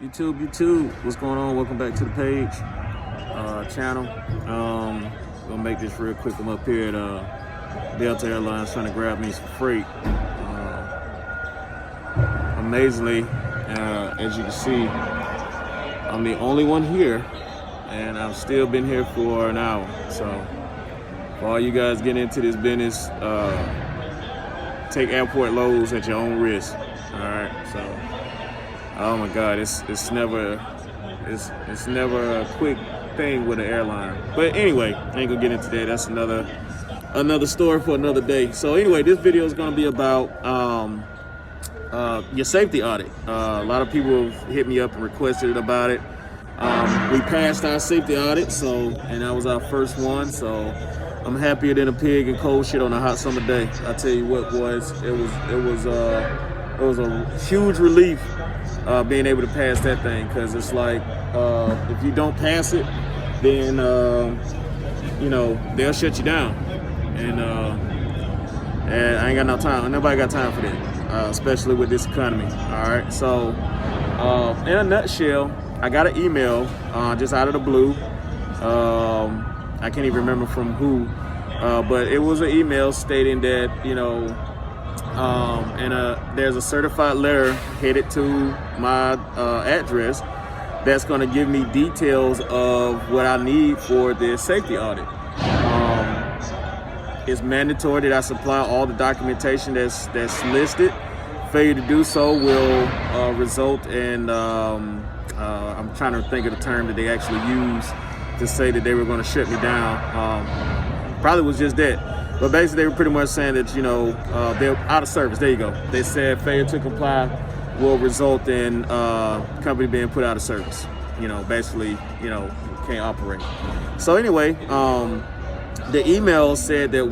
YouTube, what's going on? Welcome back to the page, channel. Gonna make this real quick. I'm up here at Delta Airlines trying to grab me some freight. Amazingly, as you can see, I'm the only one here, and I've still been here for an hour. So, for all you guys getting into this business, take airport loads at your own risk. All right, so. Oh my God, it's never a quick thing with an airline. But anyway, I ain't gonna get into that. That's another story for another day. So anyway, this video is gonna be about your safety audit. A lot of people have hit me up and requested about it. We passed our safety audit, and that was our first one. So I'm happier than a pig in cold shit on a hot summer day. I tell you what, boys, it was a huge relief. Being able to pass that thing, because it's like if you don't pass it, then they'll shut you down, and I ain't got no time. Nobody got time for that, especially with this economy. All right, so in a nutshell, I got an email just out of the blue. I can't even remember from who, but it was an email stating that there's a certified letter headed to my address that's going to give me details of what I need for this safety audit. It's mandatory that I supply all the documentation that's listed. Failure to do so will result in, I'm trying to think of the term that they actually used to say that they were going to shut me down. Probably was just that. But basically, they were pretty much saying that, they're out of service. There you go. They said failure to comply will result in company being put out of service. Basically, can't operate. So anyway, the email said that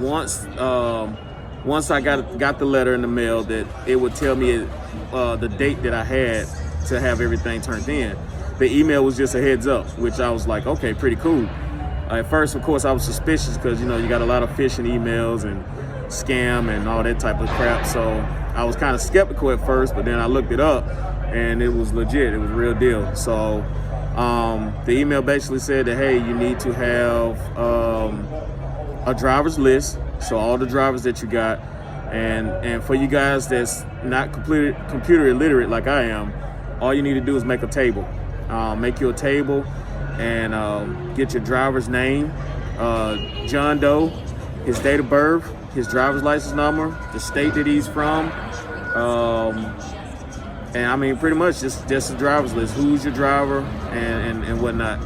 once I got the letter in the mail, that it would tell me the date that I had to have everything turned in. The email was just a heads up, which I was like, okay, pretty cool. At first, of course, I was suspicious because, you got a lot of phishing emails and scam and all that type of crap. So I was kind of skeptical at first, but then I looked it up and it was legit. It was a real deal. So the email basically said that, hey, you need to have a driver's list. So all the drivers that you got. And for you guys that's not computer illiterate like I am, all you need to do is make a table. Make you a table. And get your driver's name, John Doe, his date of birth, his driver's license number, the state that he's from, and I mean pretty much just a driver's list. Who's your driver and whatnot.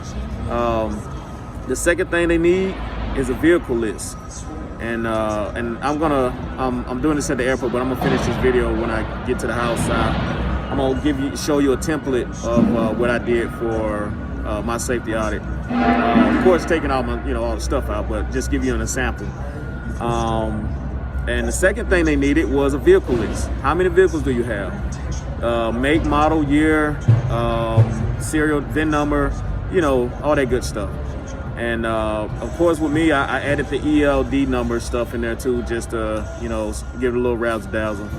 The second thing they need is a vehicle list, and I'm doing this at the airport, but I'm gonna finish this video when I get to the house. I'm gonna show you a template of what I did for. My safety audit. Of course, taking all my, all the stuff out, but just give you an example. And the second thing they needed was a vehicle list. How many vehicles do you have? Make, model, year, serial, VIN number, all that good stuff. And of course, with me, I added the ELD number stuff in there too, just to, give it a little razzle dazzle.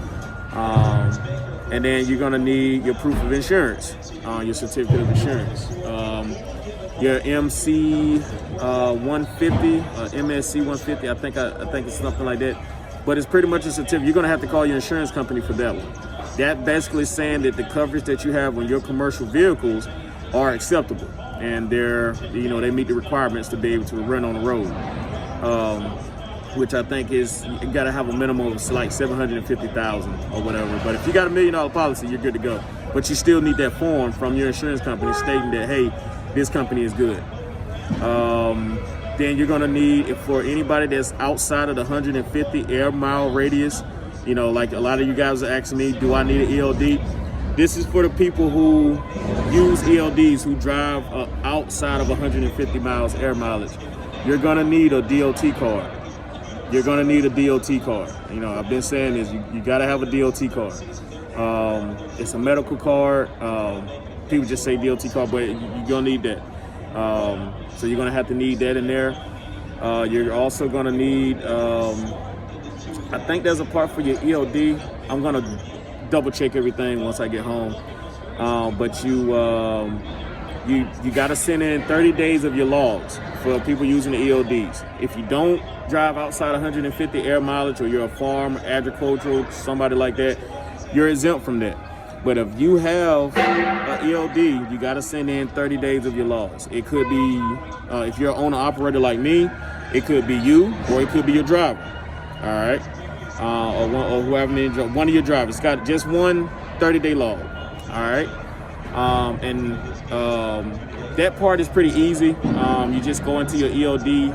And then you're gonna need your proof of insurance, your certificate of insurance, your MC 150, MSC 150. I think it's something like that. But it's pretty much a certificate. You're gonna have to call your insurance company for that one. That basically saying that the coverage that you have on your commercial vehicles are acceptable, and they meet the requirements to be able to run on the road. Which I think is, you gotta have a minimum of like 750,000 or whatever. But if you got $1 million policy, you're good to go. But you still need that form from your insurance company stating that, hey, this company is good. Then you're gonna need, for anybody that's outside of the 150 air mile radius, like a lot of you guys are asking me, do I need an ELD? This is for the people who use ELDs, who drive outside of 150 miles air mileage. You're gonna need a DOT card. You're gonna need a DOT card. I've been saying this, you gotta have a DOT card. It's a medical card. People just say DOT card, but you're gonna need that. So you're gonna have to need that in there. You're also gonna need, I think there's a part for your ELD. I'm gonna double check everything once I get home. but you got to send in 30 days of your logs for people using the ELDs. If you don't drive outside 150 air mileage, or you're a farm, agricultural, somebody like that, you're exempt from that. But if you have an ELD, you got to send in 30 days of your logs. It could be, if you're an owner-operator like me, it could be you, or it could be your driver, all right? Or whoever, one of your drivers. Got just one 30-day log, all right? That part is pretty easy. You just go into your ELD,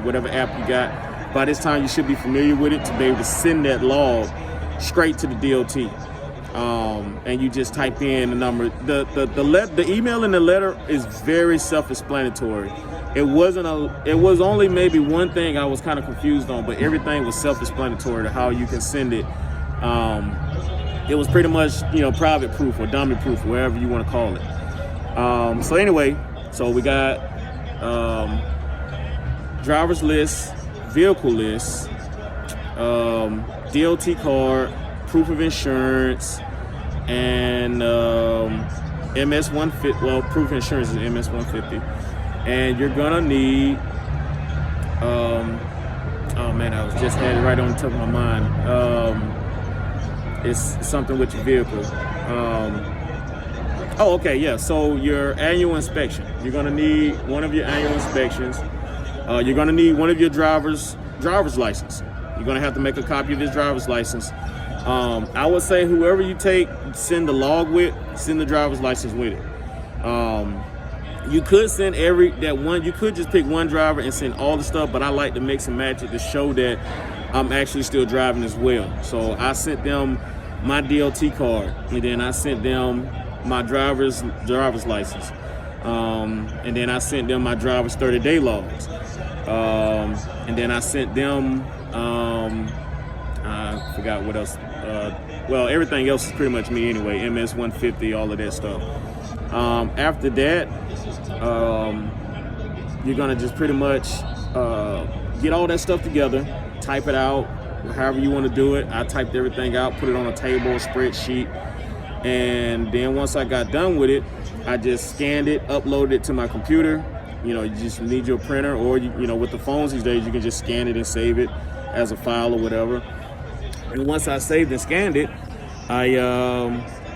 whatever app you got. By this time, you should be familiar with it to be able to send that log straight to the DOT. And you just type in the number. The email and the letter is very self-explanatory. It was only maybe one thing I was kind of confused on, but everything was self-explanatory to how you can send it. It was pretty much, private proof or dummy proof, whatever you want to call it. So anyway, so we got driver's list, vehicle list, DOT card, proof of insurance, and MS 150. Well, proof of insurance is MS 150, and you're gonna need. Oh man, I was just had it right on the tip of my mind. It's something with your vehicle. Oh, okay, yeah. So your annual inspection. You're gonna need one of your annual inspections. You're gonna need one of your driver's license. You're gonna have to make a copy of his driver's license. I would say whoever you send the log with, send the driver's license with it. You could send you could just pick one driver and send all the stuff, but I like to mix and match it to show that I'm actually still driving as well. So I sent them my DOT card, and then I sent them my driver's license. And then I sent them my driver's 30-day logs. And then I sent them, I forgot what else. Well, everything else is pretty much me anyway, MS 150, all of that stuff. After that, you're gonna just pretty much get all that stuff together, type it out, however you want to do it. I typed everything out, put it on a table, spreadsheet, and then once I got done with it, I just scanned it, uploaded it to my computer. You just need your printer, or with the phones these days, you can just scan it and save it as a file or whatever. And once I saved and scanned it, I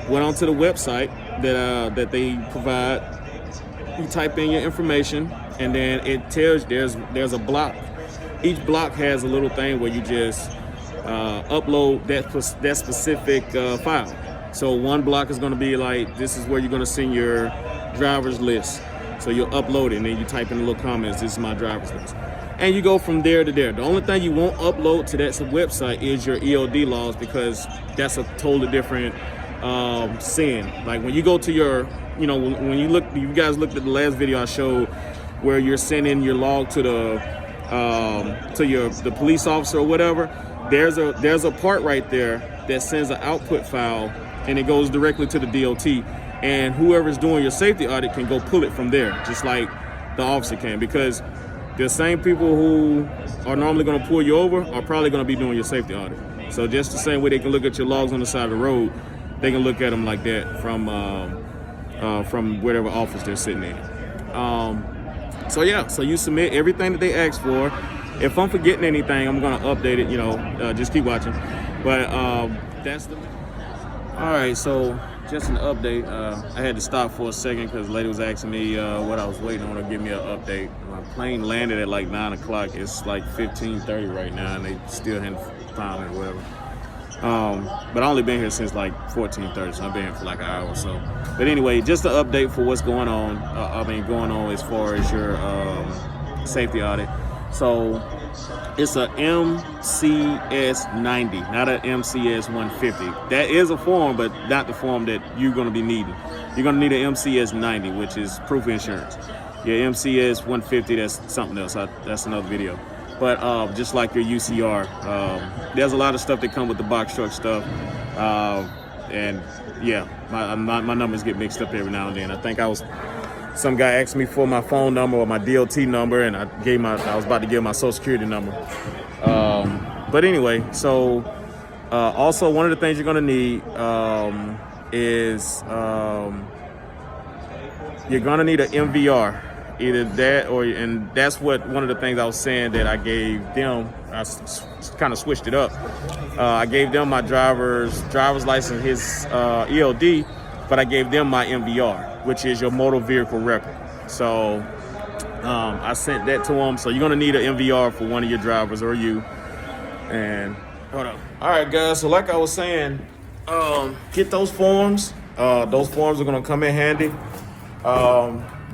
went onto the website that they provide. You type in your information, and then it tells there's a block. Each block has a little thing where you just upload that specific file. So one block is going to be like, this is where you're going to send your driver's list. So you'll upload it, and then you type in the little comments, this is my driver's list. And you go from there to there. The only thing you won't upload to that website is your ELD logs, because that's a totally different send. Like when you go to your, when you guys looked at the last video I showed where you're sending your log to the police officer or whatever, there's a part right there that sends an output file, and it goes directly to the DOT, and whoever's doing your safety audit can go pull it from there, just like the officer can, because the same people who are normally going to pull you over are probably going to be doing your safety audit. So just the same way they can look at your logs on the side of the road, they can look at them like that from whatever office they're sitting in. So you submit everything that they ask for. If I'm forgetting anything, I'm going to update it, just keep watching. But that's the... All right, so just an update. I had to stop for a second because the lady was asking me what I was waiting on to give me an update. My plane landed at like 9 o'clock. It's like 15:30 right now, and they still hadn't found it or whatever. But I only been here since like 14:30, so I've been here for like an hour or so. But anyway, just an update for what's going on. Going on as far as your safety audit. So it's a MCS 90, not a MCS 150. That is a form, but not the form that you're going to be needing. You're going to need an MCS 90, which is proof of insurance. Your MCS 150, that's something else. That's another video. But just like your UCR, there's a lot of stuff that come with the box truck stuff. And yeah, my numbers get mixed up every now and then. I think some guy asked me for my phone number or my DOT number, and I was about to give my social security number. But anyway, so also one of the things you're gonna need is you're gonna need an MVR, either that or, and that's what one of the things I was saying that I gave them. I kind of switched it up. I gave them my driver's license, his ELD, but I gave them my MVR, which is your motor vehicle record. So I sent that to them. So you're gonna need an MVR for one of your drivers or you. And hold on. All right, guys. So like I was saying, get those forms. Those forms are gonna come in handy.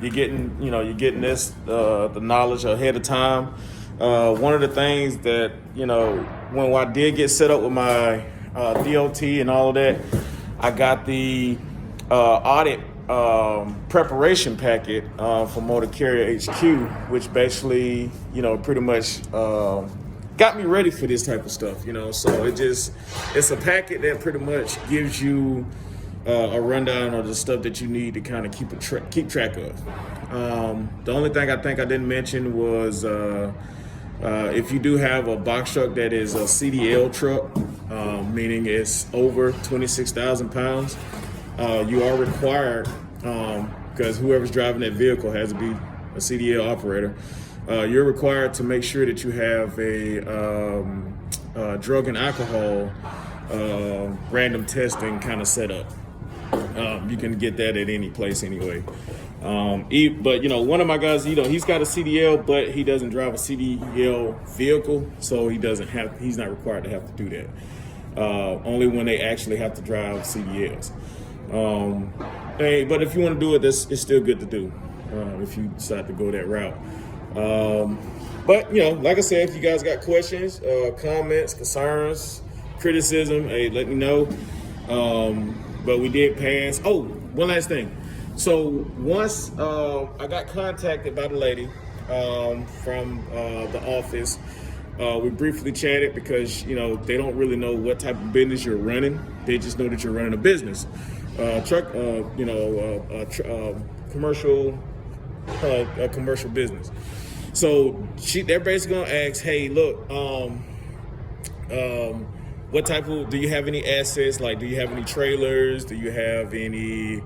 You're getting this the knowledge ahead of time. One of the things that, when I did get set up with my DOT and all of that, I got the audit preparation packet for Motor Carrier HQ, which basically, pretty much got me ready for this type of stuff, So it's a packet that pretty much gives you a rundown of the stuff that you need to kind of keep track of. The only thing I think I didn't mention was if you do have a box truck that is a CDL truck, meaning it's over 26,000 pounds, you are required, because whoever's driving that vehicle has to be a CDL operator, you're required to make sure that you have a drug and alcohol random testing kind of set up. You can get that at any place anyway. But one of my guys, he's got a CDL, but he doesn't drive a CDL vehicle, so he's not required to have to do that. Only when they actually have to drive CDLs. But if you want to do it, it's still good to do if you decide to go that route. But like I said, if you guys got questions, comments, concerns, criticism, hey, let me know. But we did pass. Oh, one last thing. So once I got contacted by the lady from the office, we briefly chatted because they don't really know what type of business you're running. They just know that you're running a business, commercial business. So they're basically gonna ask, hey, look, what type of, do you have any assets? Like, do you have any trailers? Do you have any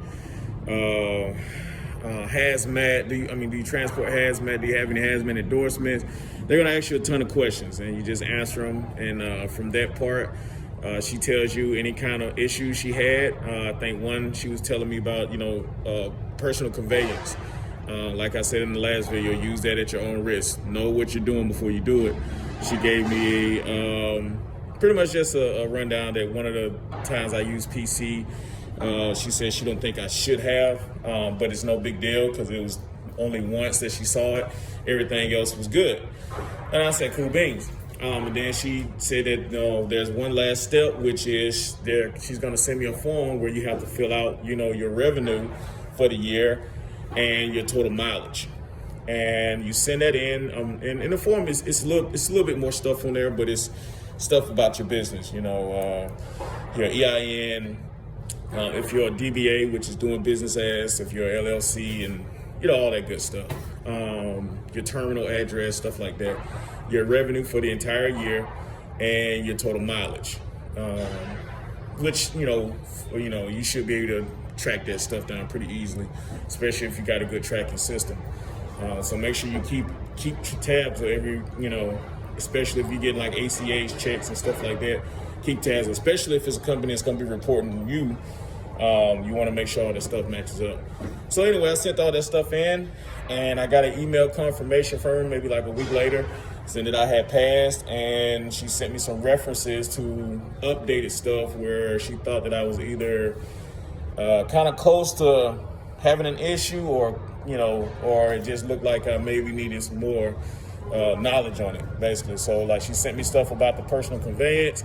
hazmat? Do you transport hazmat? Do you have any hazmat endorsements? They're gonna ask you a ton of questions, and you just answer them. And from that part, she tells you any kind of issues she had. I think one she was telling me about, personal conveyance. Like I said in the last video, use that at your own risk. Know what you're doing before you do it. She gave me pretty much just a rundown that one of the times I used PC, she said she don't think I should have, but it's no big deal because it was only once that she saw it. Everything else was good. And I said, cool beans. And then she said that there's one last step, which is she's going to send me a form where you have to fill out, your revenue for the year and your total mileage. And you send that in, and the form it's a little bit more stuff on there, but it's stuff about your business, your EIN, if you're a DBA, which is doing business as, if you're an LLC, and all that good stuff. Your terminal address, stuff like that. Your revenue for the entire year, and your total mileage, which you should be able to track that stuff down pretty easily, especially if you got a good tracking system. So make sure you keep tabs of every, especially if you get like ACH checks and stuff like that. Keep tabs, especially if it's a company that's going to be reporting to you. You want to make sure all that stuff matches up. So anyway, I sent all that stuff in, and I got an email confirmation from her maybe like a week later, saying that I had passed, and she sent me some references to updated stuff where she thought that I was either kind of close to having an issue, or it just looked like I maybe needed some more knowledge on it, basically. So like, she sent me stuff about the personal conveyance,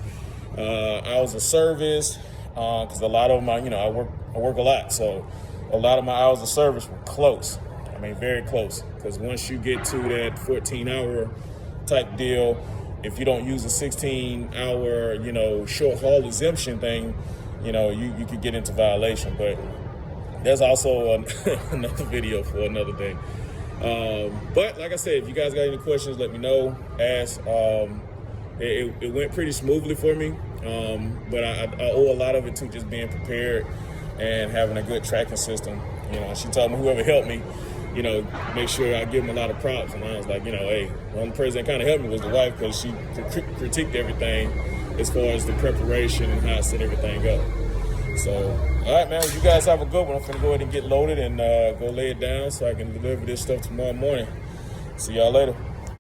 hours of service, because a lot of them, I work a lot, so a lot of my hours of service were close. Very close, because once you get to that 14-hour type deal, if you don't use a 16-hour, short haul exemption thing, you could get into violation. But there's also another video for another day. But like I said, if you guys got any questions, let me know. Ask. It went pretty smoothly for me, but I owe a lot of it to just being prepared and having a good tracking system. You know, she told me whoever helped me, you know, make sure I give them a lot of props. And I was like, you know, hey, one person that kind of helped me was the wife, because she critiqued everything as far as the preparation and how I set everything up. So, all right, man, you guys have a good one. I'm gonna go ahead and get loaded and go lay it down so I can deliver this stuff tomorrow morning. See y'all later.